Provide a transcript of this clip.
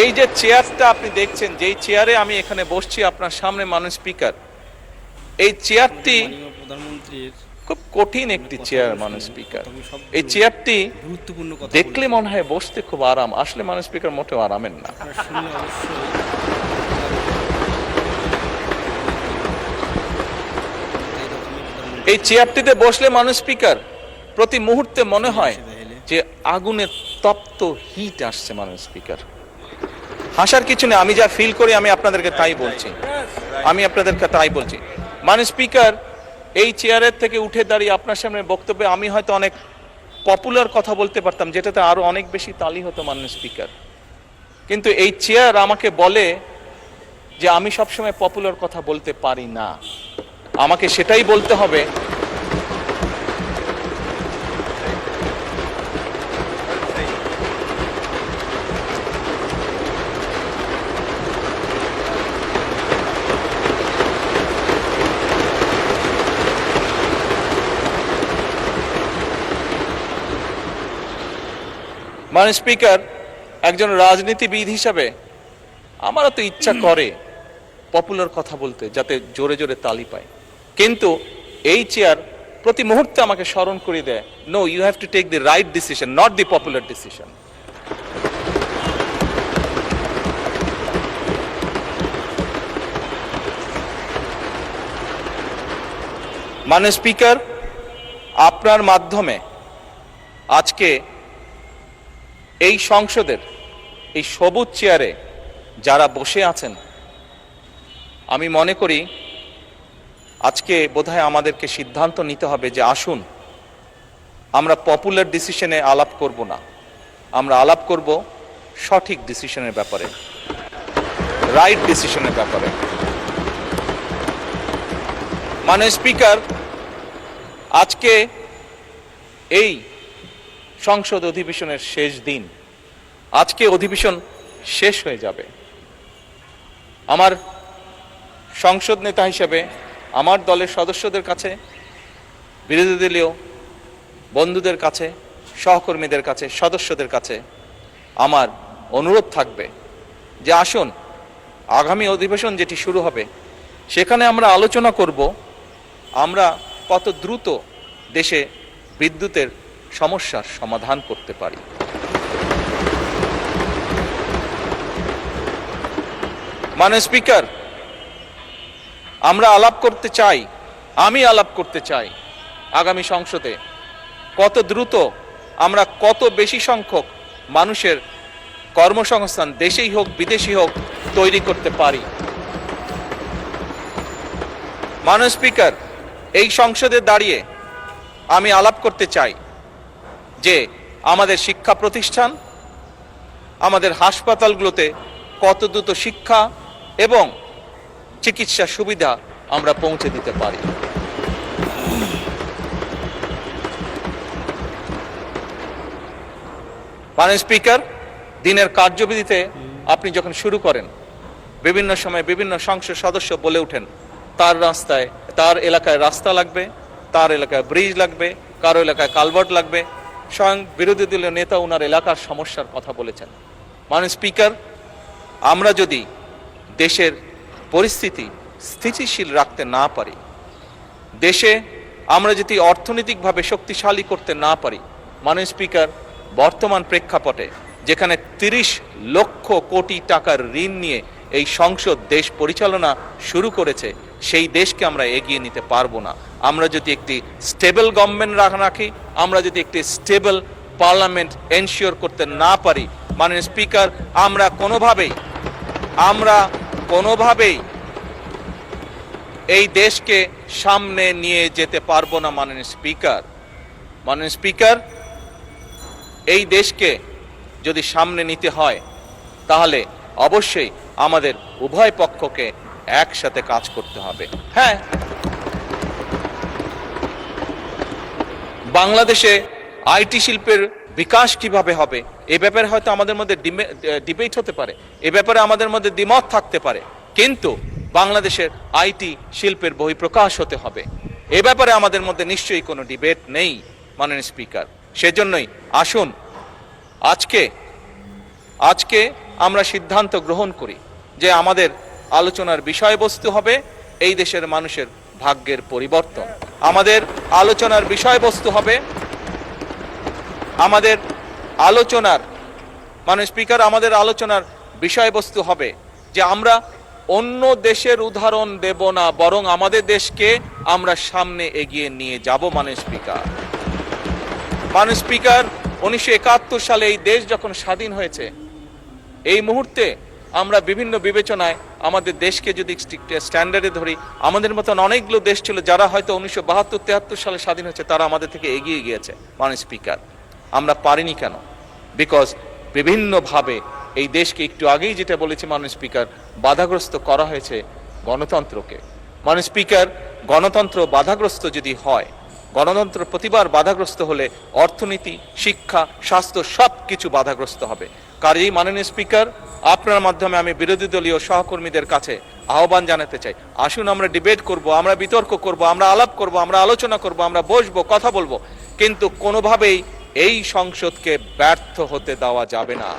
এই যে চেয়ারটা আপনি দেখছেন, যেই চেয়ারে আমি এখানে বসছি আপনার সামনে মাননীয় স্পিকার, এই চেয়ারটি প্রধানমন্ত্রীর খুব কঠিন একটি চেয়ার মাননীয় স্পিকার। এই চেয়ারটি গুরুত্বপূর্ণ কথা দেখলে মনে হয় বসতে খুব আরাম, আসলে মাননীয় স্পিকার মোটেও আরামের না। শুনে অবশ্যই এই চেয়ারটিতে বসলে মাননীয় স্পিকার প্রতি মুহূর্তে মনে হয় যে আগুনের তপ্ত হিট আসছে মাননীয় স্পিকার। হাসার কিছু নেই, আমি যা ফিল করি আমি আপনাদেরকে তাই বলছি, মাননীয় স্পিকার এই চেয়ারের থেকে উঠে দাঁড়িয়ে আপনার সামনে বক্তব্যে আমি হয়তো অনেক পপুলার কথা বলতে পারতাম, যেটাতে আরো অনেক বেশি তালি হতো মাননীয় স্পিকার। কিন্তু এই চেয়ার আমাকে বলে যে আমি সবসময় পপুলার কথা বলতে পারি না, আমাকে সেটাই বলতে হবে মাননীয় স্পিকার। একজন রাজনীতিবিদ হিসাবে আমারও তো ইচ্ছা করে পপুলার কথা বলতে, যাতে জোরে জোরে তালি পায়, কিন্তু এই চেয়ার প্রতি মুহূর্তে আমাকে স্মরণ করে দেয়, no, you have to take the right decision, not the popular decision. মাননীয় স্পিকার, আপনার মাধ্যমে আজকে এই সংসদের এই সবুজ চেয়ারে যারা বসে আছেন, আমি মনে করি আজকে বোধহয় আমাদেরকে সিদ্ধান্ত নিতে হবে যে আসুন আমরা পপুলার ডিসিশনে আলাপ করব না, আমরা আলাপ করব সঠিক ডিসিশনের ব্যাপারে, রাইট ডিসিশনের ব্যাপারে। মাননীয় স্পিকার, আজকে এই সংসদ অধিবেশনের শেষ দিন, আজকে অধিবেশন শেষ হয়ে যাবে। আমার সংসদ নেতা হিসেবে আমার দলের সদস্যদের কাছে, বিরোধী দলীয় বন্ধুদের কাছে, সহকর্মীদের কাছে, সদস্যদের কাছে আমার অনুরোধ থাকবে যে আসুন আগামী অধিবেশন যেটি শুরু হবে সেখানে আমরা আলোচনা করব আমরা কত দ্রুত দেশে বিদ্যুতের সমস্যার সমাধান করতে পারি। মাননীয় স্পিকার, আমরা আলাপ করতে চাই, আমি আলাপ করতে চাই আগামী সংসদে কত দ্রুত আমরা কত বেশি সংখ্যক মানুষের কর্মসংস্থান, দেশেই হোক বিদেশি হোক, তৈরি করতে পারি। মাননীয় স্পিকার, এই সংসদে দাঁড়িয়ে আমি আলাপ করতে চাই যে আমাদের শিক্ষা প্রতিষ্ঠান, আমাদের হাসপাতালগুলোতে কত দ্রুত শিক্ষা এবং চিকিৎসা সুবিধা আমরা পৌঁছে দিতে পারি। মাননীয় স্পিকার, দিনের কার্যবিধিতে আপনি যখন শুরু করেন, বিভিন্ন সময় বিভিন্ন সংসদ সদস্য বলে ওঠেন তার এলাকায় রাস্তা লাগবে, তার এলাকায় ব্রিজ লাগবে, কারো এলাকায় কালভার্ট লাগবে। স্বয়ং বিরোধী দলীয় নেতা ওনার এলাকার সমস্যার কথা বলেছেন। মাননীয় স্পিকার, আমরা যদি দেশের পরিস্থিতি স্থিতিশীল রাখতে না পারি, দেশে আমরা যদি অর্থনৈতিকভাবে শক্তিশালী করতে না পারি, মাননীয় স্পিকার, বর্তমান প্রেক্ষাপটে যেখানে 30 লক্ষ কোটি টাকার ঋণ নিয়ে এই সংসদ দেশ পরিচালনা শুরু করেছে, সেই দেশকে আমরা এগিয়ে নিতে পারবো না। আমরা যদি একটি স্টেবল গভর্নমেন্ট রাখি, আমরা যদি একটি স্টেবল পার্লামেন্ট এনশিওর করতে না পারি, মাননীয় স্পিকার, আমরা কোনোভাবেই এই দেশকে সামনে নিয়ে যেতে পারবো না। মাননীয় স্পিকার, এই দেশকে যদি সামনে নিতে হয় তাহলে অবশ্যই আমাদের উভয় পক্ষকে একসাথে কাজ করতে হবে। হ্যাঁ, বাংলাদেশে আইটি শিল্পের বিকাশ কিভাবে হবে এ ব্যাপারে হয়তো আমাদের মধ্যে ডিবেট হতে পারে, এ ব্যাপারে আমাদের মধ্যে দ্বিমত থাকতে পারে, কিন্তু বাংলাদেশের আইটি শিল্পের বহিঃপ্রকাশ হতে হবে, এ ব্যাপারে আমাদের মধ্যে নিশ্চয়ই কোনো ডিবেট নেই। মাননীয় স্পিকার, সেজন্যই আসুন আজকে আমরা সিদ্ধান্ত গ্রহণ করি যে আমাদের আলোচনার বিষয়বস্তু হবে এই দেশের মানুষের ভাগ্যের পরিবর্তন। আমাদের আলোচনার বিষয়বস্তু হবে আমাদের আলোচনার স্পিকার আমাদের আলোচনার বিষয়বস্তু হবে যে আমরা অন্য দেশের উদাহরণ দেব না, বরং আমাদের দেশকে আমরা সামনে এগিয়ে নিয়ে যাব। স্পিকার 1971 সালে এই দেশ যখন স্বাধীন হয়েছে, এই মুহূর্তে আমরা বিভিন্ন বিবেচনায় আমাদের দেশকে যদি স্ট্যান্ডার্ডে ধরি, আমাদের মতন অনেকগুলো দেশ ছিল যারা হয়তো 1972-73 সালে স্বাধীন হয়েছে, তারা আমাদের থেকে এগিয়ে গিয়েছে। স্পিকার আমরা পারিনি কেন? বিকজ বিভিন্নভাবে এই দেশকে, একটু আগেই যেটা বলেছি স্পিকার, বাধাগ্রস্ত করা হয়েছে গণতন্ত্রকে। স্পিকার গণতন্ত্র বাধাগ্রস্ত যদি হয়, গণতন্ত্র প্রতিবার বাধাগ্রস্ত হলে অর্থনীতি, শিক্ষা, স্বাস্থ্য সব কিছু বাধাগ্রস্ত হবে। কাজেই মাননীয় স্পিকার, আপনার মাধ্যমে আমি বিরোধী দলীয় সহকর্মীদের কাছে আহ্বান জানাতে চাই, আসুন আমরা ডিবেট করব, আমরা বিতর্ক করব, আমরা আলাপ করব, আমরা আলোচনা করব, আমরা বসবো, কথা বলবো, কিন্তু কোনোভাবেই এই সংসদকে ব্যর্থ হতে দেওয়া যাবে না।